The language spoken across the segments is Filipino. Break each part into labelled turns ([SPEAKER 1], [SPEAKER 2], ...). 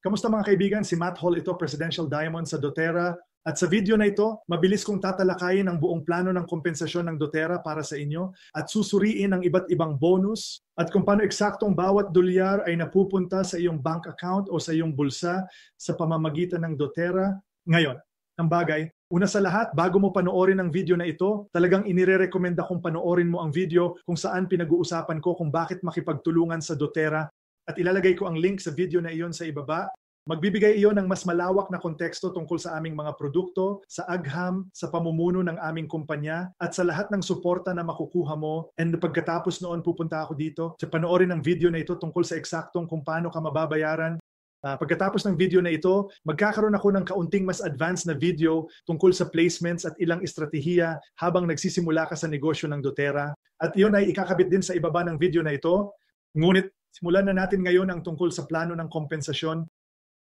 [SPEAKER 1] Kamusta mga kaibigan? Si Matt Hall ito, Presidential Diamond sa doTERRA. At sa video na ito, mabilis kong tatalakayin ang buong plano ng kompensasyon ng doTERRA para sa inyo at susuriin ang iba't ibang bonus at kung paano eksaktong bawat dolyar ay napupunta sa iyong bank account o sa iyong bulsa sa pamamagitan ng doTERRA. Ngayon, ang bagay, una sa lahat, bago mo panoorin ang video na ito, talagang inirerekomenda kong panoorin mo ang video kung saan pinag-uusapan ko kung bakit makipagtulungan sa doTERRA at ilalagay ko ang link sa video na iyon sa ibaba. Magbibigay iyon ng mas malawak na konteksto tungkol sa aming mga produkto, sa agham, sa pamumuno ng aming kumpanya, at sa lahat ng suporta na makukuha mo. And pagkatapos noon pupunta ako dito sa panoorin ang video na ito tungkol sa eksaktong kung paano ka mababayaran. Pagkatapos ng video na ito, magkakaroon ako ng kaunting mas advanced na video tungkol sa placements at ilang estratehiya habang nagsisimula ka sa negosyo ng doTERRA. At iyon ay ikakabit din sa ibaba ng video na ito. Ngunit simulan na natin ngayon ang tungkol sa plano ng kompensasyon.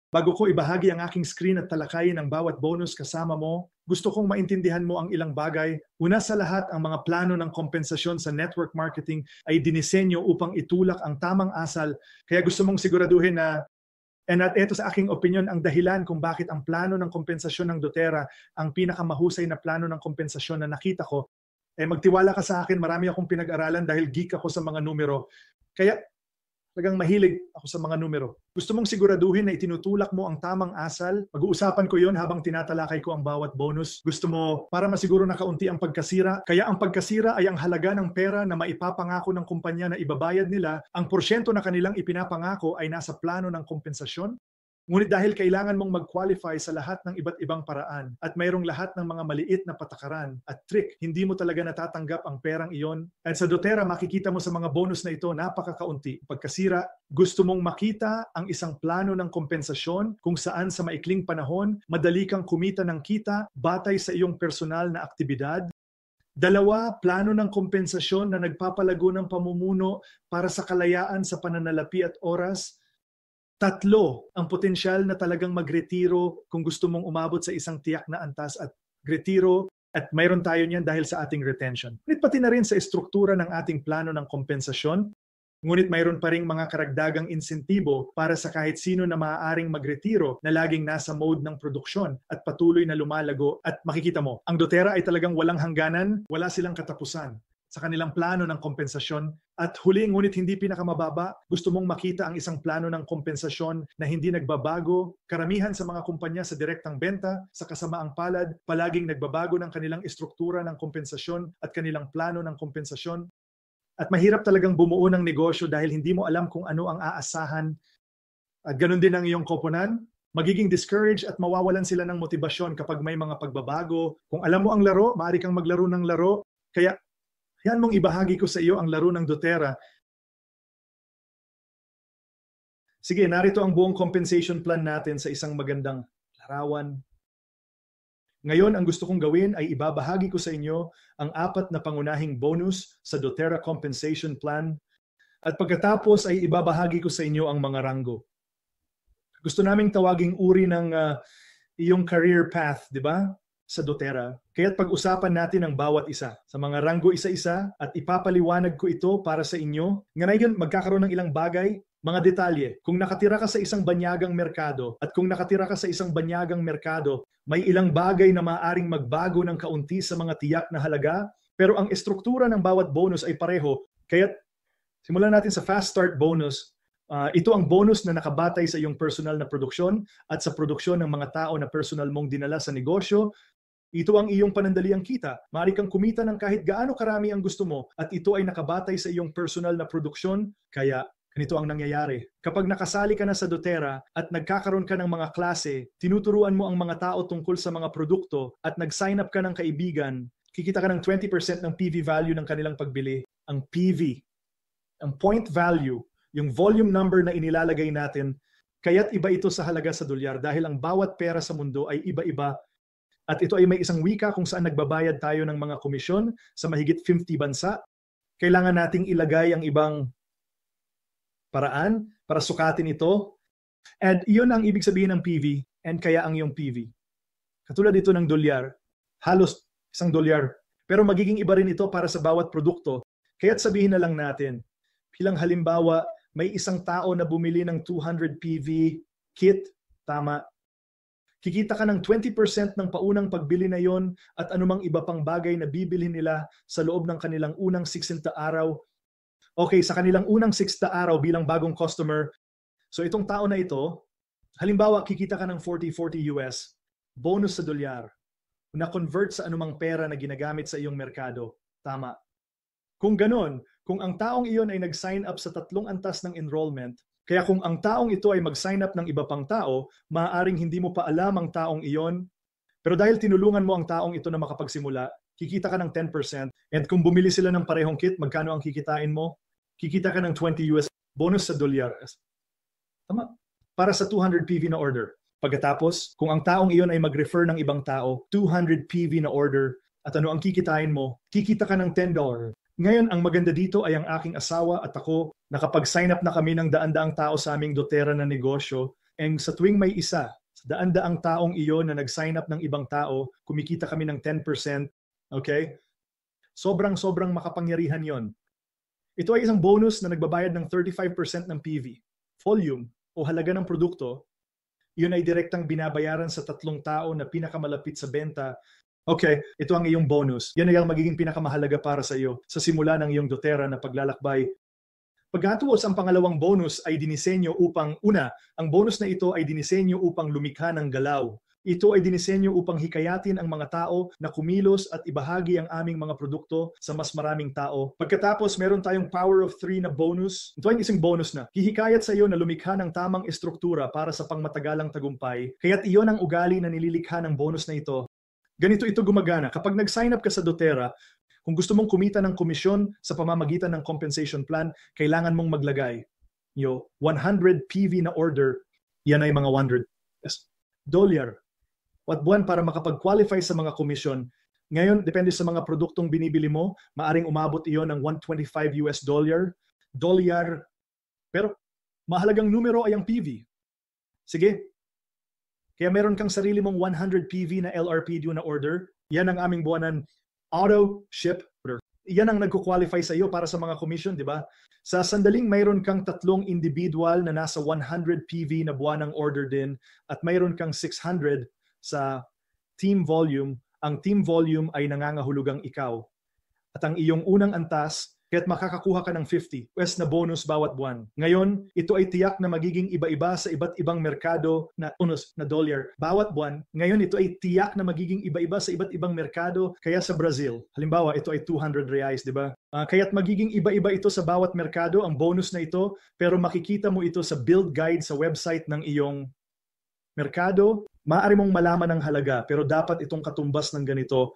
[SPEAKER 1] Bago ko ibahagi ang aking screen at talakayin ang bawat bonus kasama mo, gusto kong maintindihan mo ang ilang bagay. Una sa lahat, ang mga plano ng kompensasyon sa network marketing ay dinisenyo upang itulak ang tamang asal. Kaya gusto mong siguraduhin na, at ito sa aking opinion, ang dahilan kung bakit ang plano ng kompensasyon ng doTERRA ang pinakamahusay na plano ng kompensasyon na nakita ko. Magtiwala ka sa akin, marami akong pinag-aralan dahil geek ako sa mga numero. Kaya talagang mahilig ako sa mga numero. Gusto mong siguraduhin na itinutulak mo ang tamang asal. Pag-uusapan ko yon habang tinatalakay ko ang bawat bonus. Gusto mo para masiguro na kaunti ang pagkasira. Kaya ang pagkasira ay ang halaga ng pera na maipapangako ng kumpanya na ibabayad nila. Ang porsyento na kanilang ipinapangako ay nasa plano ng kompensasyon. Ngunit dahil kailangan mong mag-qualify sa lahat ng iba't ibang paraan at mayroong lahat ng mga maliit na patakaran at trick, hindi mo talaga natatanggap ang perang iyon. At sa doTERRA, makikita mo sa mga bonus na ito, napakakaunti. Pagkasira, gusto mong makita ang isang plano ng kompensasyon kung saan sa maikling panahon, madali kang kumita ng kita batay sa iyong personal na aktibidad. Dalawa, plano ng kompensasyon na nagpapalago ng pamumuno para sa kalayaan sa pananalapi at oras. Tatlo, ang potensyal na talagang magretiro kung gusto mong umabot sa isang tiyak na antas at retiro at mayroon tayo niyan dahil sa ating retention. Ngunit pati na rin sa estruktura ng ating plano ng kompensasyon, ngunit mayroon pa ring mga karagdagang insentibo para sa kahit sino na maaaring magretiro na laging nasa mode ng produksyon at patuloy na lumalago. At makikita mo, ang doTERRA ay talagang walang hangganan, wala silang katapusan sa kanilang plano ng kompensasyon. At huli, ngunit hindi pinakamababa, gusto mong makita ang isang plano ng kompensasyon na hindi nagbabago. Karamihan sa mga kumpanya sa direktang benta, sa kasamaang palad, palaging nagbabago ng kanilang estruktura ng kompensasyon at kanilang plano ng kompensasyon. At mahirap talagang bumuo ng negosyo dahil hindi mo alam kung ano ang aasahan. At ganun din ang iyong koponan. Magiging discouraged at mawawalan sila ng motibasyon kapag may mga pagbabago. Kung alam mo ang laro, maaari kang maglaro ng laro. Kaya yan mong ibahagi ko sa iyo ang laro ng doTERRA. Sige, narito ang buong compensation plan natin sa isang magandang larawan. Ngayon, ang gusto kong gawin ay ibabahagi ko sa inyo ang 4 na pangunahing bonus sa doTERRA compensation plan. At pagkatapos ay ibabahagi ko sa inyo ang mga ranggo. Gusto naming tawaging uri ng iyong career path, di ba? Sa doTERRA. Kaya't pag-usapan natin ang bawat isa. Sa mga ranggo isa-isa at ipapaliwanag ko ito para sa inyo. Ngayon, magkakaroon ng ilang bagay, mga detalye. Kung nakatira ka sa isang banyagang merkado at kung nakatira ka sa isang banyagang merkado, may ilang bagay na maaaring magbago ng kaunti sa mga tiyak na halaga, pero ang estruktura ng bawat bonus ay pareho. Kaya't simulan natin sa fast start bonus. Ito ang bonus na nakabatay sa iyong personal na produksyon at sa produksyon ng mga tao na personal mong dinala sa negosyo. Ito ang iyong panandaliang kita. Maaari kang kumita ng kahit gaano karami ang gusto mo at ito ay nakabatay sa iyong personal na produksyon. Kaya ganito ang nangyayari. Kapag nakasali ka na sa doTERRA at nagkakaroon ka ng mga klase, tinuturuan mo ang mga tao tungkol sa mga produkto at nag-sign up ka ng kaibigan, kikita ka ng 20% ng PV value ng kanilang pagbili. Ang PV, ang point value, yung volume number na inilalagay natin, kaya't iba ito sa halaga sa dolyar dahil ang bawat pera sa mundo ay iba-iba. At ito ay may isang wika kung saan nagbabayad tayo ng mga komisyon sa mahigit 50 bansa. Kailangan nating ilagay ang ibang paraan para sukatin ito. And iyon ang ibig sabihin ng PV and kaya ang iyong PV. Katulad dito ng dolyar, halos $1. Pero magiging iba rin ito para sa bawat produkto. Kaya't sabihin na lang natin, bilang halimbawa, may isang tao na bumili ng 200 PV Kit, tama. Kikita ka ng 20% ng paunang pagbili na yon at anumang iba pang bagay na bibilhin nila sa loob ng kanilang unang 60 araw. Okay, sa kanilang unang 60 araw bilang bagong customer. So itong tao na ito, halimbawa kikita ka ng 40 US, bonus sa dolyar, na convert sa anumang pera na ginagamit sa iyong merkado. Tama. Kung ganon, kung ang taong iyon ay nag-sign up sa 3 antas ng enrollment, kaya kung ang taong ito ay mag-sign up ng iba pang tao, maaaring hindi mo pa alam ang taong iyon, pero dahil tinulungan mo ang taong ito na makapagsimula, kikita ka ng 10%, and kung bumili sila ng parehong kit, magkano ang kikitain mo? Kikita ka ng 20 US, bonus sa dolyar. Tama. Para sa 200 PV na order. Pagkatapos, kung ang taong iyon ay mag-refer ng ibang tao, 200 PV na order, at ano ang kikitain mo? Kikita ka ng $10. Ngayon, ang maganda dito ay ang aking asawa at ako, nakapag-sign up na kami ng daan-daang tao sa aming doTERRA na negosyo, and sa tuwing may isa, sa daan-daang taong iyon na nag-sign up ng ibang tao, kumikita kami ng 10%, okay? Sobrang makapangyarihan yon. Ito ay isang bonus na nagbabayad ng 35% ng PV. Volume o halaga ng produkto, yun ay direktang binabayaran sa 3 tao na pinakamalapit sa benta. Okay, ito ang iyong bonus. Yan ay ang magiging pinakamahalaga para sa iyo sa simula ng iyong doTERRA na paglalakbay. Pagkatapos, ang pangalawang bonus ay dinisenyo upang, ang bonus na ito ay dinisenyo upang lumikha ng galaw. Ito ay dinisenyo upang hikayatin ang mga tao na kumilos at ibahagi ang aming mga produkto sa mas maraming tao. Pagkatapos, meron tayong Power of 3 na bonus. Ito ay isang bonus na hihikayat sa iyo na lumikha ng tamang estruktura para sa pangmatagalang tagumpay. Kaya't iyon ang ugali na nililikha ng bonus na ito. Ganito ito gumagana. Kapag nag-sign up ka sa doTERRA, kung gusto mong kumita ng komisyon sa pamamagitan ng compensation plan, kailangan mong maglagay 100 PV na order, yan ay mga $100. At buwan para makapag-qualify sa mga komisyon. Ngayon, depende sa mga produktong binibili mo, maaring umabot iyon ng $125 dolyar, pero mahalagang numero ay ang PV. Sige, kaya meron kang sarili mong 100 PV na LRP due na order. Yan ang aming buwanan auto ship order. Yan ang nagko-qualify sa iyo para sa mga commission, di ba? Sa sandaling mayroon kang 3 individual na nasa 100 PV na buwanang order din at mayroon kang 600 sa team volume. Ang team volume ay nangangahulugang ikaw. At ang iyong unang antas, kaya't makakakuha ka ng 50 US na bonus bawat buwan. Ngayon, ito ay tiyak na magiging iba-iba sa iba't ibang merkado na bonus na dolyar bawat buwan. Ngayon, ito ay tiyak na magiging iba-iba sa iba't ibang merkado. Kaya sa Brazil, halimbawa, ito ay 200 reais, di ba? Kaya't magiging iba-iba ito sa bawat merkado, ang bonus na ito, pero makikita mo ito sa build guide sa website ng iyong merkado. Maaari mong malaman ang halaga, pero dapat itong katumbas ng ganito.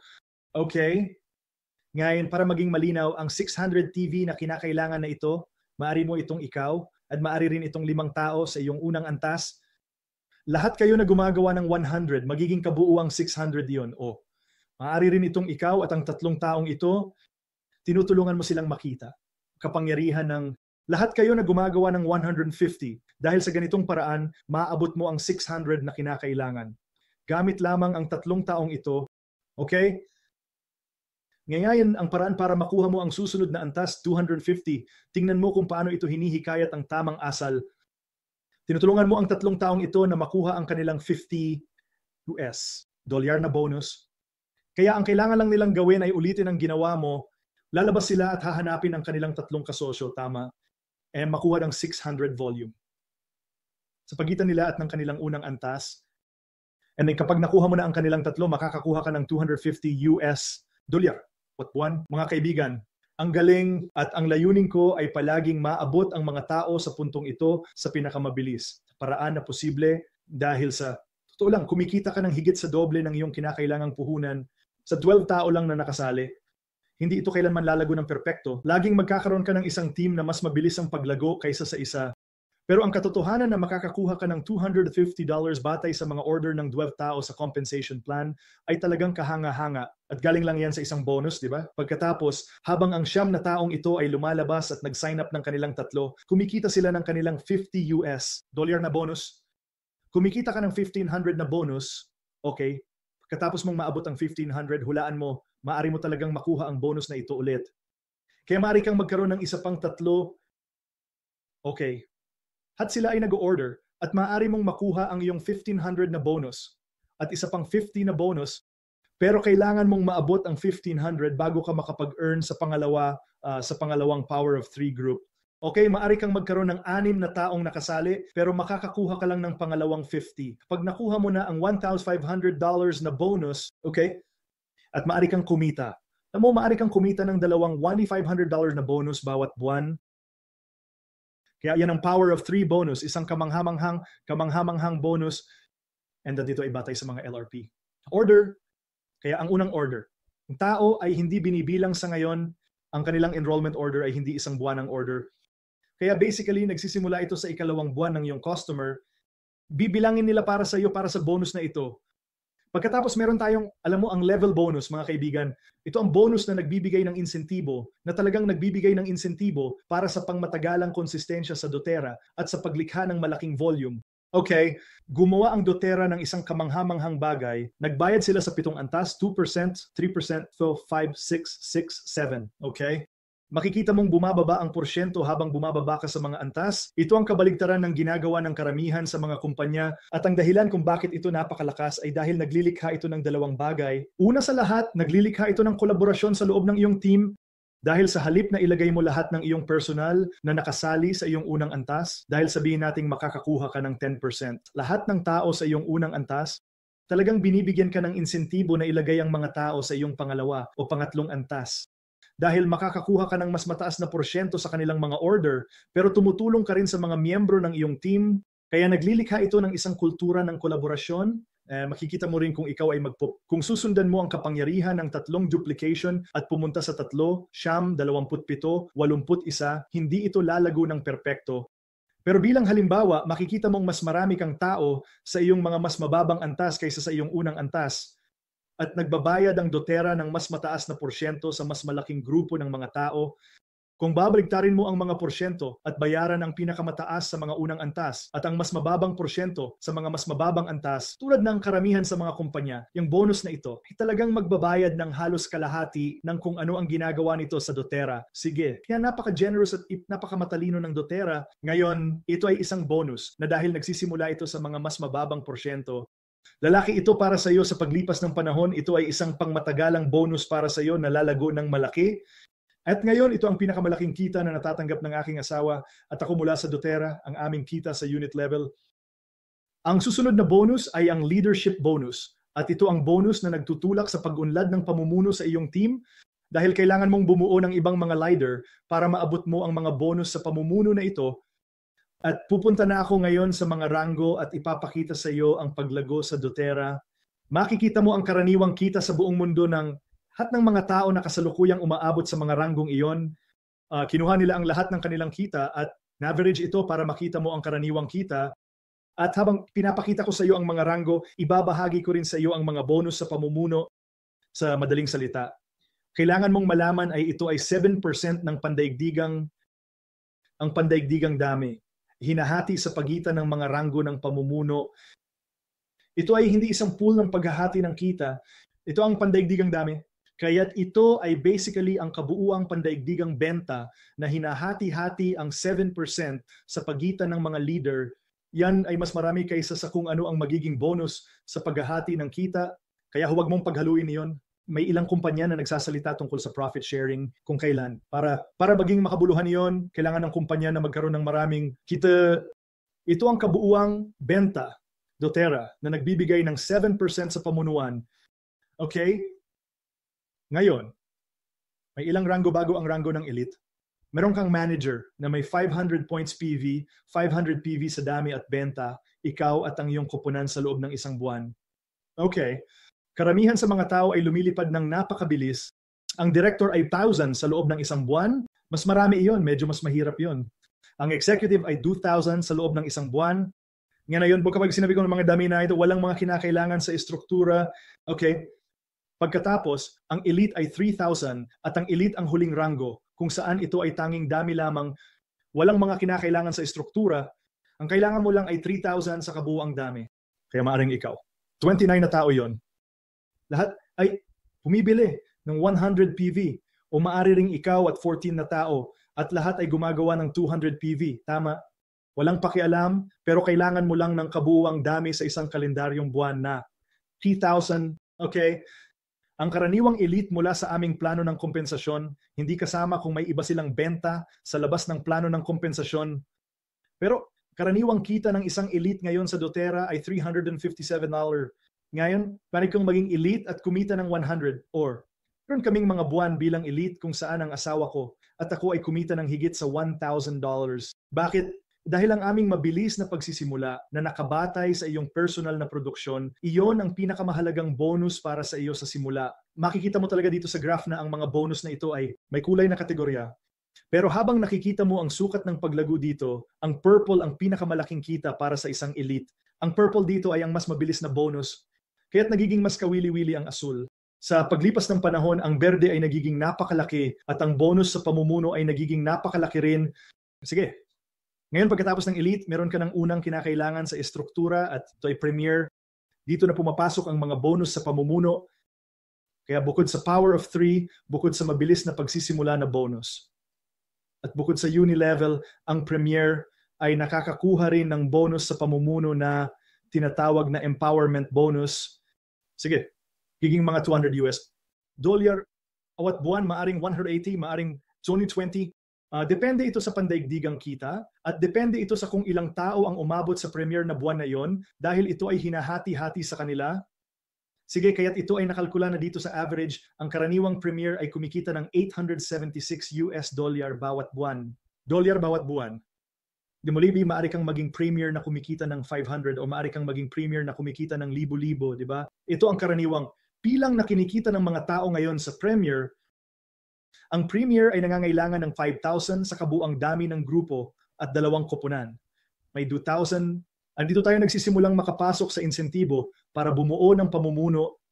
[SPEAKER 1] Okay? Ngayon, para maging malinaw, ang 600 TV na kinakailangan na ito, maaari mo itong ikaw at maaari rin itong 5 tao sa iyong unang antas. Lahat kayo na gumagawa ng 100, magiging kabuuang 600 yon. O, maaari rin itong ikaw at ang 3 taong ito, tinutulungan mo silang makita. Kapangyarihan ng lahat kayo na gumagawa ng 150. Dahil sa ganitong paraan, maaabot mo ang 600 na kinakailangan. Gamit lamang ang 3 taong ito, okay? Ngayon, ang paraan para makuha mo ang susunod na antas, 250. Tingnan mo kung paano ito hinihikayat ang tamang asal. Tinutulungan mo ang 3 taong ito na makuha ang kanilang 50 US dolyar na bonus. Kaya ang kailangan lang nilang gawin ay ulitin ang ginawa mo. Lalabas sila at hahanapin ang kanilang 3 kasosyo, tama? Makuha ng 600 volume. Sa pagitan nila at ng kanilang unang antas. And then kapag nakuha mo na ang kanilang 3, makakakuha ka ng 250 US dolyar. What buwan? Mga kaibigan, ang galing at ang layunin ko ay palaging maabot ang mga tao sa puntong ito sa pinakamabilis. Paraan na posible dahil sa, totoo lang, kumikita ka ng higit sa doble ng iyong kinakailangang puhunan sa 12 tao lang na nakasali. Hindi ito kailanman lalago ng perpekto. Laging magkakaroon ka ng isang team na mas mabilis ang paglago kaysa sa isa. Pero ang katotohanan na makakakuha ka ng $250 batay sa mga order ng 12 tao sa compensation plan ay talagang kahanga-hanga at galing lang yan sa isang bonus, di ba? Pagkatapos, habang ang 9 na taong ito ay lumalabas at nag-sign up ng kanilang 3, kumikita sila ng kanilang 50 US dolyar na bonus. Kumikita ka ng 1,500 na bonus, okay? Pagkatapos mong maabot ang 1,500, hulaan mo, maaari mo talagang makuha ang bonus na ito ulit. Kaya maaari kang magkaroon ng isa pang 3, okay? At sila ay nag-order, at maaari mong makuha ang iyong 1,500 na bonus at isa pang 50 na bonus, pero kailangan mong maabot ang 1,500 bago ka makapag-earn sa pangalawang Power of 3 group. Okay, maaari kang magkaroon ng 6 na taong nakasali, pero makakakuha ka lang ng pangalawang 50. Pag nakuha mo na ang $1,500 na bonus, okay, at maaari kang kumita. Alam mo, maaari kang kumita ng dalawang $1,500 na bonus bawat buwan. Kaya yan ang Power of 3 bonus, isang kamanghamanghang bonus, and dito ay batay sa mga LRP. Order, kaya ang unang order. Ang tao ay hindi binibilang sa ngayon, ang kanilang enrollment order ay hindi isang buwanang order. Kaya basically, nagsisimula ito sa ikalawang buwan ng iyong customer. Bibilangin nila para sa iyo, para sa bonus na ito. Pagkatapos meron tayong, alam mo, ang level bonus, mga kaibigan. Ito ang bonus na nagbibigay ng insentibo, na talagang nagbibigay ng insentibo para sa pangmatagalang konsistensya sa doTERRA at sa paglikha ng malaking volume. Okay, gumawa ang doTERRA ng isang kamanghamanghang bagay. Nagbayad sila sa 7 antas, 2%, 3%, 5, 6, 6, 7. Okay? Makikita mong bumababa ang porsyento habang bumababa ka sa mga antas. Ito ang kabaligtaran ng ginagawa ng karamihan sa mga kumpanya at ang dahilan kung bakit ito napakalakas ay dahil naglilikha ito ng dalawang bagay. Una sa lahat, naglilikha ito ng kolaborasyon sa loob ng iyong team. Dahil sa halip na ilagay mo lahat ng iyong personal na nakasali sa iyong unang antas, dahil sabihin nating makakakuha ka ng 10%. Lahat ng tao sa iyong unang antas, talagang binibigyan ka ng insentibo na ilagay ang mga tao sa iyong pangalawa o pangatlong antas. Dahil makakakuha ka ng mas mataas na porsyento sa kanilang mga order, pero tumutulong ka rin sa mga miyembro ng iyong team, kaya naglilikha ito ng isang kultura ng kolaborasyon. Makikita mo rin kung ikaw ay kung susundan mo ang kapangyarihan ng 3 duplication at pumunta sa 3, 9, 27, 81, hindi ito lalago ng perpekto. Pero bilang halimbawa, makikita mong mas marami kang tao sa iyong mga mas mababang antas kaysa sa iyong unang antas. At nagbabayad ang doTERRA ng mas mataas na porsyento sa mas malaking grupo ng mga tao. Kung babaligtarin mo ang mga porsyento at bayaran ang pinakamataas sa mga unang antas at ang mas mababang porsyento sa mga mas mababang antas, tulad ng karamihan sa mga kumpanya, yung bonus na ito ay talagang magbabayad ng halos kalahati ng kung ano ang ginagawa nito sa doTERRA. Sige, kaya napaka-generous at napakamatalino ng doTERRA. Ngayon, ito ay isang bonus na dahil nagsisimula ito sa mga mas mababang porsyento, lalaki ito para sa iyo sa paglipas ng panahon. Ito ay isang pangmatagalang bonus para sa iyo na lalago ng malaki. At ngayon, ito ang pinakamalaking kita na natatanggap ng aking asawa at ako mula sa doTERRA, ang aming kita sa unit level. Ang susunod na bonus ay ang leadership bonus. At ito ang bonus na nagtutulak sa pag-unlad ng pamumuno sa iyong team dahil kailangan mong bumuo ng ibang mga leader para maabot mo ang mga bonus sa pamumuno na ito. At pupunta na ako ngayon sa mga ranggo at ipapakita sa iyo ang paglago sa doTERRA. Makikita mo ang karaniwang kita sa buong mundo ng lahat ng mga tao na kasalukuyang umaabot sa mga ranggong iyon. Kinuha nila ang lahat ng kanilang kita at na-average ito para makita mo ang karaniwang kita. At habang pinapakita ko sa iyo ang mga ranggo, ibabahagi ko rin sa iyo ang mga bonus sa pamumuno sa madaling salita. Kailangan mong malaman ay ito ay 7% ng pandaigdigang dami. Hinahati sa pagitan ng mga ranggo ng pamumuno. Ito ay hindi isang pool ng paghahati ng kita. Ito ang pandaigdigang dami. Kaya't ito ay basically ang kabuuang pandaigdigang benta na hinahati-hati ang 7% sa pagitan ng mga leader. Yan ay mas marami kaysa sa kung ano ang magiging bonus sa paghahati ng kita. Kaya huwag mong paghaluin iyon. May ilang kumpanya na nagsasalita tungkol sa profit sharing kung kailan. Para maging makabuluhan iyon, kailangan ng kumpanya na magkaroon ng maraming kita. Ito ang kabuuang benta, doTERRA, na nagbibigay ng 7% sa pamunuan. Okay? Ngayon, may ilang ranggo bago ang ranggo ng elite. Meron kang manager na may 500 points PV, 500 PV sa dami at benta, ikaw at ang iyong kupunan sa loob ng isang buwan. Okay. Karamihan sa mga tao ay lumilipad ng napakabilis. Ang director ay 1,000 sa loob ng isang buwan. Mas marami iyon, medyo mas mahirap iyon. Ang executive ay 2,000 sa loob ng isang buwan. Ngayon, kapag sinabi ko ng mga dami na ito, walang mga kinakailangan sa estruktura. Okay. Pagkatapos, ang elite ay 3,000 at ang elite ang huling ranggo kung saan ito ay tanging dami lamang. Walang mga kinakailangan sa estruktura. Ang kailangan mo lang ay 3,000 sa kabuuang dami. Kaya maaring ikaw. 29 na tao yon. Lahat ay bumibili ng 100 PV o maaari ring ikaw at 14 na tao at lahat ay gumagawa ng 200 PV. Tama? Walang pakialam, pero kailangan mo lang ng kabuuang dami sa isang kalendaryong buwan na 3,000, okay? Ang karaniwang elite mula sa aming plano ng kompensasyon, hindi kasama kung may iba silang benta sa labas ng plano ng kompensasyon. Pero karaniwang kita ng isang elite ngayon sa doTERRA ay $357. Ngayon, paano kung maging elite at kumita ng 100? Or, meron kaming mga buwan bilang elite kung saan ang asawa ko at ako ay kumita ng higit sa $1,000. Bakit? Dahil ang aming mabilis na pagsisimula na nakabatay sa iyong personal na produksyon, iyon ang pinakamahalagang bonus para sa iyo sa simula. Makikita mo talaga dito sa graph na ang mga bonus na ito ay may kulay na kategorya. Pero habang nakikita mo ang sukat ng paglago dito, ang purple ang pinakamalaking kita para sa isang elite. Ang purple dito ay ang mas mabilis na bonus, kaya't nagiging mas kawili-wili ang asul. Sa paglipas ng panahon, ang berde ay nagiging napakalaki at ang bonus sa pamumuno ay nagiging napakalaki rin. Sige. Ngayon pagkatapos ng elite, meron ka ng unang kinakailangan sa estruktura at ito ay premier. Dito na pumapasok ang mga bonus sa pamumuno. Kaya bukod sa power of 3, bukod sa mabilis na pagsisimula na bonus. At bukod sa uni-level, ang premier ay nakakakuha rin ng bonus sa pamumuno na tinatawag na empowerment bonus. Sige, giging mga $200. Dolyar, awat buwan, maaring 180, maaring 2020. Depende ito sa pandaigdigang kita at depende ito sa kung ilang tao ang umabot sa premier na buwan na yon dahil ito ay hinahati-hati sa kanila. Sige, kaya't ito ay nakalkula na dito sa average, ang karaniwang premier ay kumikita ng $876 bawat buwan. Dolyar bawat buwan. Di mo libi, maaari kang maging premier na kumikita ng 500 o maaari kang maging premier na kumikita ng libo-libo, di ba? Ito ang karaniwang bilang na kinikita ng mga tao ngayon sa premier. Ang premier ay nangangailangan ng 5,000 sa kabuang dami ng grupo at 2 koponan. May 2,000. Andito tayo nagsisimulang makapasok sa insentibo para bumuo ng pamumuno.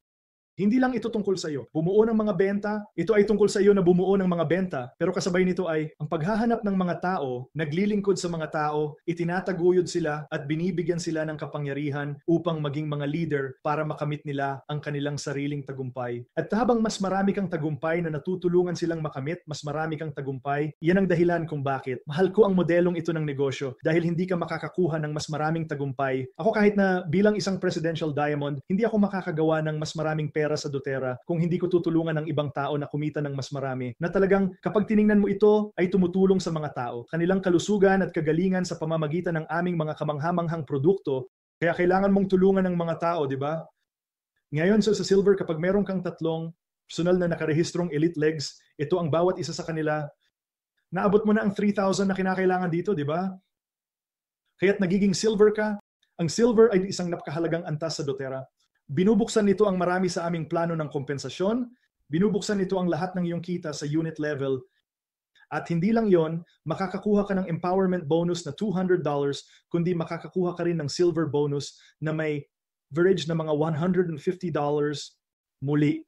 [SPEAKER 1] Hindi lang ito tungkol sa iyo. Bumuo ng mga benta, ito ay tungkol sa iyo na bumuo ng mga benta. Pero kasabay nito ay ang paghahanap ng mga tao, naglilingkod sa mga tao, itinataguyod sila at binibigyan sila ng kapangyarihan upang maging mga leader para makamit nila ang kanilang sariling tagumpay. At habang mas marami kang tagumpay na natutulungan silang makamit, mas marami kang tagumpay, yan ang dahilan kung bakit mahal ko ang modelong ito ng negosyo dahil hindi ka makakakuha ng mas maraming tagumpay. Ako kahit na bilang isang presidential diamond, hindi ako makakagawa ng mas maraming pera sa doTERRA kung hindi ko tutulungan ng ibang tao na kumita ng mas marami. Na talagang kapag tiningnan mo ito ay tumutulong sa mga tao. Kanilang kalusugan at kagalingan sa pamamagitan ng aming mga kamanghamanghang produkto. Kaya kailangan mong tulungan ng mga tao, di ba? Ngayon sa silver, kapag meron kang 3 personal na nakarehistrong elite legs, ito ang bawat isa sa kanila. Naabot mo na ang 3,000 na kinakailangan dito, di ba? Kaya't nagiging silver ka. Ang silver ay isang napakahalagang antas sa doTERRA. Binubuksan nito ang marami sa aming plano ng kompensasyon, binubuksan nito ang lahat ng iyong kita sa unit level. At hindi lang yon, makakakuha ka ng empowerment bonus na $200, kundi makakakuha ka rin ng silver bonus na may average na mga $150. Muli,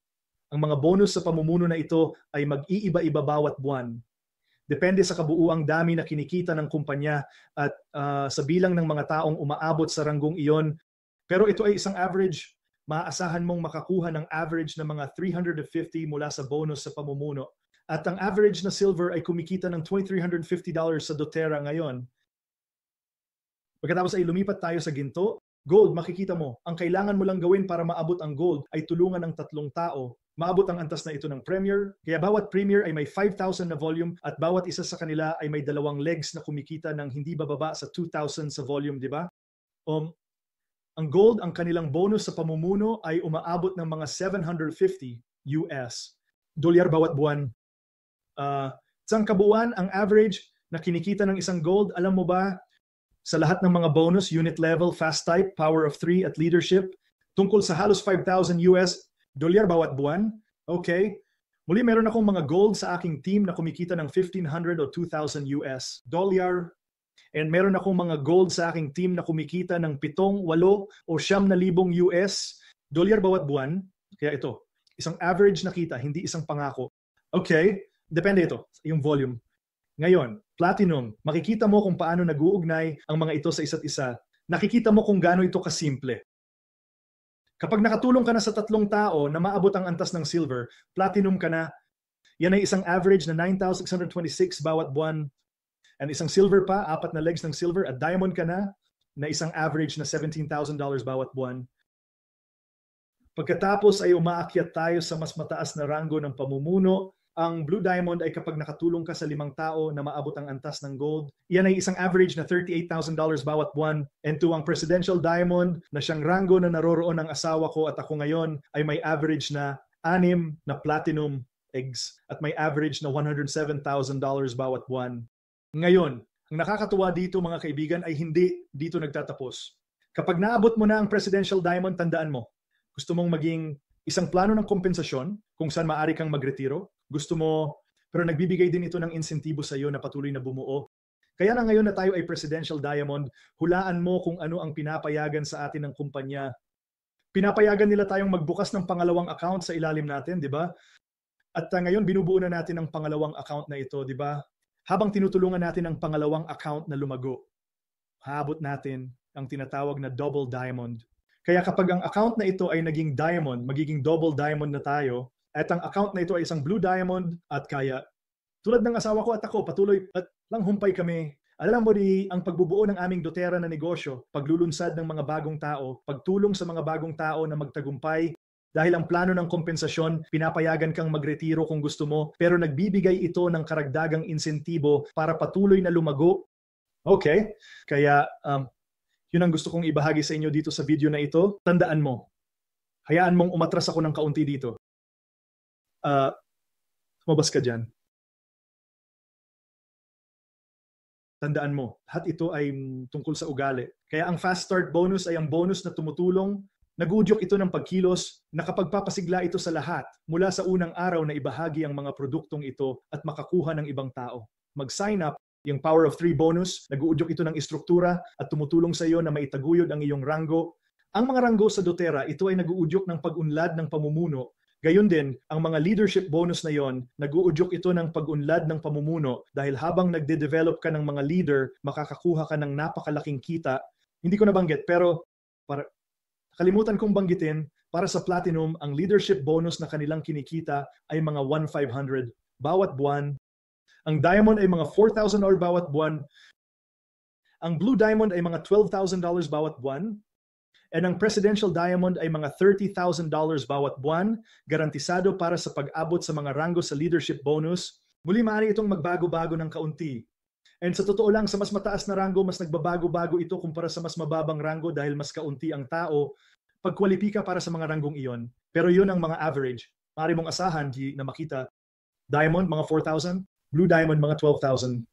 [SPEAKER 1] ang mga bonus sa pamumuno na ito ay mag-iiba-iba bawat buwan. Depende sa kabuuang dami na kinikita ng kumpanya at sa bilang ng mga taong umaabot sa ranggong iyon. Pero ito ay isang average. Maaasahan mong makakuha ng average na mga 350 mula sa bonus sa pamumuno. At ang average na silver ay kumikita ng $2,350 sa doTERRA ngayon. Pagkatapos ay lumipat tayo sa ginto, gold, makikita mo, ang kailangan mo lang gawin para maabot ang gold ay tulungan ng 3 tao. Maabot ang antas na ito ng premier, kaya bawat premier ay may 5,000 na volume at bawat isa sa kanila ay may 2 legs na kumikita ng hindi bababa sa 2,000 sa volume, di ba? Ang gold, ang kanilang bonus sa pamumuno ay umaabot ng mga $750 dolyar bawat buwan. Sa kabuuan, ang average na kinikita ng isang gold, alam mo ba, sa lahat ng mga bonus, unit level, fast type, power of 3 at leadership, tungkol sa halos $5,000 dolyar bawat buwan. Okay. Muli, meron akong mga gold sa aking team na kumikita ng $1,500 o $2,000 dolyar. And meron akong mga gold sa aking team na kumikita ng 7, 8 o 9,000 dolyar bawat buwan. Kaya ito, isang average na kita, hindi isang pangako. Okay, depende ito, yung volume. Ngayon, platinum, makikita mo kung paano nag-uugnay ang mga ito sa isa't isa. Nakikita mo kung gaano ito kasimple. Kapag nakatulong ka na sa 3 tao na maabot ang antas ng silver, platinum ka na. Yan ay isang average na 9,626 bawat buwan. And isang silver pa, 4 na legs ng silver at diamond ka na isang average na $17,000 bawat buwan. Pagkatapos ay umaakyat tayo sa mas mataas na ranggo ng pamumuno. Ang Blue Diamond ay kapag nakatulong ka sa 5 tao na maabot ang antas ng gold. Iyan ay isang average na $38,000 bawat buwan. And to ang Presidential Diamond na siyang ranggo na naroroon ng asawa ko at ako ngayon ay may average na 6 na platinum eggs at may average na $107,000 bawat buwan. Ngayon, ang nakakatuwa dito mga kaibigan ay hindi dito nagtatapos. Kapag naabot mo na ang Presidential Diamond, tandaan mo, gusto mong maging isang plano ng kompensasyon kung saan maaari kang magretiro. Gusto mo, pero nagbibigay din ito ng insentibo sa iyo na patuloy na bumuo. Kaya na ngayon na tayo ay Presidential Diamond, hulaan mo kung ano ang pinapayagan sa atin ng kumpanya. Pinapayagan nila tayong magbukas ng pangalawang account sa ilalim natin, di ba? At ngayon binubuo na natin ang pangalawang account na ito, di ba? Habang tinutulungan natin ang pangalawang account na lumago, haabot natin ang tinatawag na double diamond. Kaya kapag ang account na ito ay naging diamond, magiging double diamond na tayo, at ang account na ito ay isang blue diamond at kaya, tulad ng asawa ko at ako, patuloy at lang humpay kami. Alam mo ang pagbubuo ng aming doTERRA na negosyo, paglulunsad ng mga bagong tao, pagtulong sa mga bagong tao na magtagumpay, dahil ang plano ng kompensasyon, pinapayagan kang magretiro kung gusto mo, pero nagbibigay ito ng karagdagang insentibo para patuloy na lumago. Okay, kaya yun ang gusto kong ibahagi sa inyo dito sa video na ito. Tandaan mo, hayaan mong umatras ako ng kaunti dito. Lumabas ka dyan. Tandaan mo, lahat ito ay tungkol sa ugali. Kaya ang fast start bonus ay ang bonus na tumutulong. Nagudyok ito ng pagkilos na kapagpapasigla ito sa lahat mula sa unang araw na ibahagi ang mga produktong ito at makakuha ng ibang tao. Mag-sign up, yung Power of 3 bonus, naguudyok ito ng istruktura at tumutulong sa iyo na maitaguyod ang iyong ranggo. Ang mga ranggo sa doTERRA, ito ay naguudyok ng pag-unlad ng pamumuno. Gayon din, ang mga leadership bonus na yon, nag-uudyok ito ng pag-unlad ng pamumuno dahil habang nagde-develop ka ng mga leader, makakakuha ka ng napakalaking kita. Hindi ko nabanggit, pero kalimutan kong banggitin, para sa Platinum, ang leadership bonus na kanilang kinikita ay mga 1,500 bawat buwan. Ang Diamond ay mga $4,000 bawat buwan. Ang Blue Diamond ay mga $12,000 bawat buwan. And ang Presidential Diamond ay mga $30,000 bawat buwan, garantisado para sa pag-abot sa mga ranggo sa leadership bonus. Muli maaari itong magbago-bago ng kaunti. And sa totoo lang, sa mas mataas na ranggo, mas nagbabago-bago ito kumpara sa mas mababang ranggo dahil mas kaunti ang tao pagkwalipika para sa mga ranggong iyon. Pero yun ang mga average. Maaari mong asahan na makita, Diamond mga 4,000, Blue Diamond mga 12,000.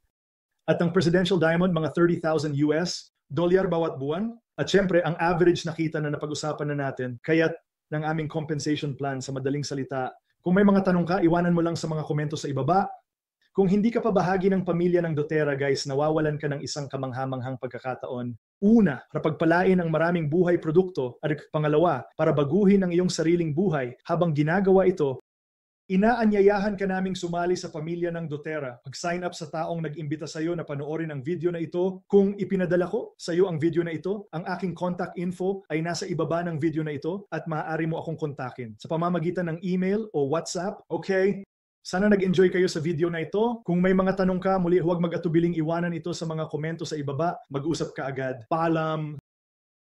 [SPEAKER 1] At ang Presidential Diamond mga 30,000 US dolyar bawat buwan. At syempre, ang average na kita na napag-usapan na natin, kaya't ng aming compensation plan sa madaling salita. Kung may mga tanong ka, iwanan mo lang sa mga komento sa ibaba. Kung hindi ka pa bahagi ng pamilya ng doTERRA, guys, nawawalan ka ng isang kamanghamanghang pagkakataon. Una, para pagpalain ang maraming buhay produkto. At pangalawa, para baguhin ang iyong sariling buhay. Habang ginagawa ito, inaanyayahan ka naming sumali sa pamilya ng doTERRA. Mag-sign up sa taong nag-imbita sa iyo na panoorin ang video na ito. Kung ipinadala ko sa iyo ang video na ito, ang aking contact info ay nasa ibaba ng video na ito at maaari mo akong kontakin sa pamamagitan ng email o WhatsApp. Okay? Sana nag-enjoy kayo sa video na ito. Kung may mga tanong ka, muli huwag mag-atubiling iwanan ito sa mga komento sa ibaba. Mag-usap ka agad. Paalam!